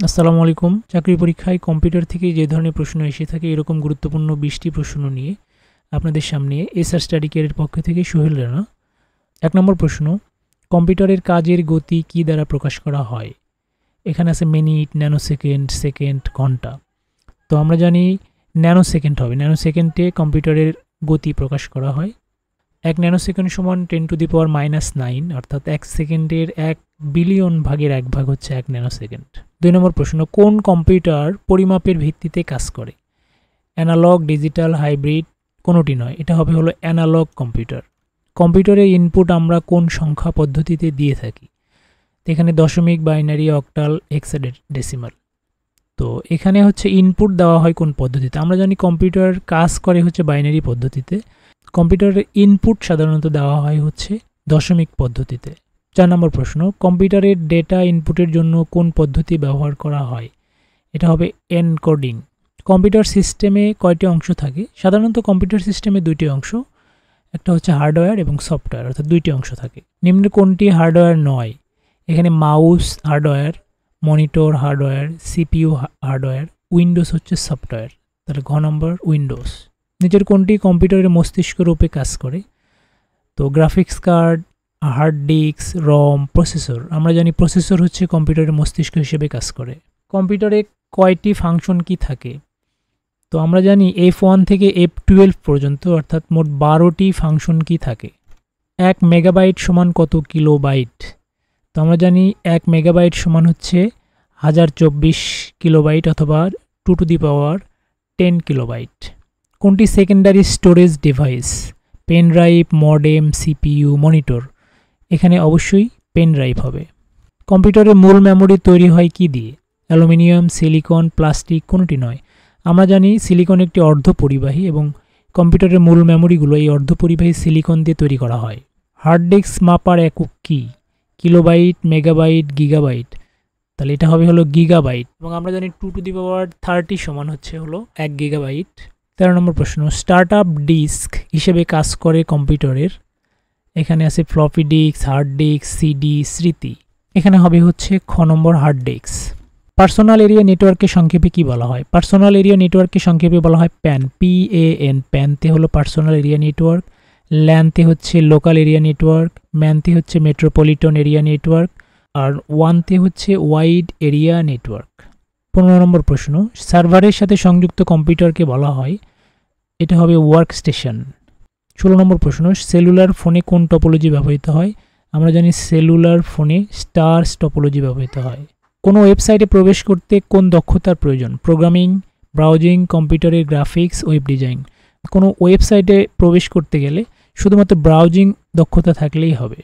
আসসালামু আলাইকুম। চাকরি পরীক্ষায় কম্পিউটার থেকে যে ধরনের প্রশ্ন এসে থাকে এরকম গুরুত্বপূর্ণ 20টি প্রশ্ন নিয়ে আপনাদের সামনে এসআর স্টাডি কেয়ারের পক্ষ থেকে সোহেল রানা। 1 নম্বর প্রশ্ন, কম্পিউটারের কাজের গতি কী দ্বারা প্রকাশ করা হয়? এখানে আছে মিনিট, ন্যানোসেকেন্ড, সেকেন্ড, ঘন্টা। তো আমরা জানি ন্যানোসেকেন্ড হবে। ন্যানোসেকেন্ডে কম্পিউটারের গতি প্রকাশ করা হয়। 1 ন্যানোসেকেন্ড সমান 10⁻⁹ অর্থাৎ 1 সেকেন্ডের 1 বিলিয়ন ভাগের 1 ভাগ হচ্ছে 1 ন্যানোসেকেন্ড। 2 নম্বর প্রশ্ন, কোন কম্পিউটার পরিমাপের ভিত্তিতে কাজ করে? অ্যানালগ, ডিজিটাল, হাইব্রিড, কোনোটি নয়। এটা হলো অ্যানালগ কম্পিউটার। কম্পিউটারের ইনপুট আমরা কোন সংখ্যা পদ্ধতিতে দিয়ে থাকি? এখানে দশমিক, বাইনারি, অক্টাল, হেক্সাডেসিমাল। তো এখানে হচ্ছে ইনপুট দেওয়া হয় কোন পদ্ধতিতে? আমরা জানি কম্পিউটার কাজ করে হচ্ছে বাইনারি পদ্ধতিতে। কম্পিউটারের ইনপুট সাধারণত দেওয়া হয় হচ্ছে দশমিক পদ্ধতিতে। 4 নম্বর প্রশ্ন, কম্পিউটারের ডেটা ইনপুটের জন্য কোন পদ্ধতি ব্যবহার করা হয়? এটা হবে এনকোডিং। কম্পিউটার সিস্টেমে কয়টি অংশ থাকে? সাধারণত কম্পিউটার সিস্টেমে 2টি অংশ, একটা হচ্ছে হার্ডওয়্যার এবং সফটওয়্যার, অর্থাৎ 2টি অংশ থাকে। নিম্নে কোনটি হার্ডওয়্যার নয়? এখানে mouse hardware, monitor hardware, CPU hardware, Windows হচ্ছে সফটওয়্যার। তাহলে ঘ নম্বর উইন্ডোজ। নিচের কোনটি কম্পিউটারের মস্তিষ্ক রূপে কাজ করে? তো গ্রাফিক্স কার্ড, হার্ড ডিস্ক, রম, প্রসেসর। আমরা জানি প্রসেসর হচ্ছে কম্পিউটারের মস্তিষ্ক হিসেবে কাজ করে। কম্পিউটারে কয়টি ফাংশন কি থাকে? তো আমরা জানি F1 থেকে F12 পর্যন্ত, অর্থাৎ মোট 12টি ফাংশন কি থাকে। 1 মেগাবাইট সমান কত কিলোবাইট? তো আমরা জানি 1 মেগাবাইট সমান হচ্ছে 1024 কিলোবাইট অথবা 2⁻10 কিলোবাইট। কোনটি secondary storage device? Pen drive, modem, CPU, monitor. এখানে অবশ্যই পেন ড্রাইভ হবে। কম্পিউটারের মূল মেমোরি তৈরি হয় কি দিয়ে? অ্যালুমিনিয়াম, সিলিকন, প্লাস্টিক, কোনোটি নয়। আমরা জানি সিলিকন একটি অর্ধপরিবাহী এবং কম্পিউটারের মূল মেমোরিগুলো এই অর্ধপরিবাহী সিলিকন দিয়ে তৈরি করা হয়। হার্ড ডিস্ক মাপার একক কি? Kilobyte, megabyte, gigabyte. তাহলে এটা হলো গিগাবাইট এবং আমরা জানি 2⁻30 সমান হচ্ছে 1 গিগাবাইট। 13 নম্বর প্রশ্ন, স্টার্টআপ ডিস্ক হিসেবে কাজ করে কম্পিউটারের। এখানে আছে floppy disk, hard disk, CD, স্মৃতি। এখানে হবে হচ্ছে খ নম্বর হার্ড ডিস্ক। পার্সোনাল এরিয়া নেটওয়ার্ককে সংক্ষেপে কি বলা হয়? পার্সোনাল এরিয়া নেটওয়ার্ককে সংক্ষেপে বলা হয় প্যান, PAN। প্যানতে হলো পার্সোনাল এরিয়া নেটওয়ার্ক, ল্যানতে হচ্ছে লোকাল এরিয়া নেটওয়ার্ক, ম্যানতে হচ্ছে মেট্রোপলিটন এরিয়া নেটওয়ার্ক, আর ওয়ানতে হচ্ছে ওয়াইড এরিয়া নেটওয়ার্ক। 15 নম্বর প্রশ্ন, সার্ভারের সাথে সংযুক্ত কম্পিউটারকে বলা হয়? এটা হবে ওয়ার্ক স্টেশন। 16 নম্বর প্রশ্ন, সেলুলার ফোনে কোন টপোলজি ব্যবহৃত হয়? আমরা জানি সেলুলার ফোনে স্টার টপোলজি ব্যবহৃত হয়। কোনো ওয়েবসাইটে প্রবেশ করতে কোন দক্ষতার প্রয়োজন? প্রোগ্রামিং, ব্রাউজিং, কম্পিউটারের গ্রাফিক্স, ওয়েব ডিজাইন। কোনো ওয়েবসাইটে প্রবেশ করতে গেলে শুধুমাত্র ব্রাউজিং দক্ষতা থাকলেই হবে।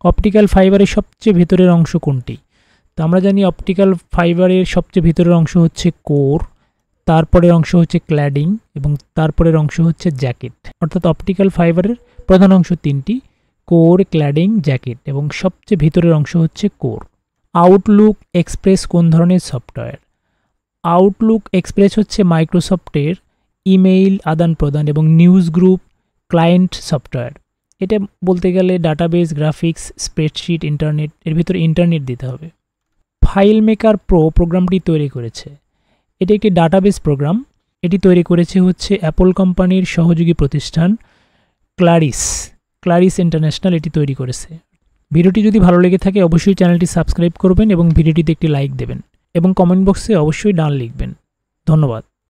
অপটিক্যাল ফাইবারের সবচেয়ে ভেতরের অংশ কোনটি? তো আমরা জানি অপটিক্যাল ফাইবারের সবচেয়ে ভেতরের অংশ হচ্ছে কোর, তারপরের অংশ হচ্ছে ক্ল্যাডিং এবং তারপরের অংশ হচ্ছে জ্যাকেট। অর্থাৎ অপটিক্যাল ফাইবারের প্রধান অংশ 3টি: কোর, ক্ল্যাডিং, জ্যাকেট, এবং সবচেয়ে ভেতরের অংশ হচ্ছে কোর। আউটলুক এক্সপ্রেস কোন ধরনের সফটওয়্যার? আউটলুক এক্সপ্রেস হচ্ছে মাইক্রোসফটের ইমেইল আদান প্রদান এবং নিউজ গ্রুপ ক্লায়েন্ট সফটওয়্যার। এটা বলতে গেলে ডাটাবেস, গ্রাফিক্স, স্প্রেডশিট, ইন্টারনেট, এর ভিতরে ইন্টারনেট দিতে হবে। ফাইল মেকার প্রো প্রোগ্রামটি তৈরি করেছে। এটি একটি ডাটাবেস প্রোগ্রাম। এটি তৈরি করেছে হচ্ছে অ্যাপল কোম্পানির সহযোগী প্রতিষ্ঠান ক্লারিস ইন্টারন্যাশনাল এটি তৈরি করেছে। ভিডিওটি যদি ভালো লেগে থাকে অবশ্যই চ্যানেলটি সাবস্ক্রাইব করবেন এবং ভিডিওটিতে একটি লাইক দেবেন এবং কমেন্ট বক্সে অবশ্যই ডান লিখবেন। ধন্যবাদ।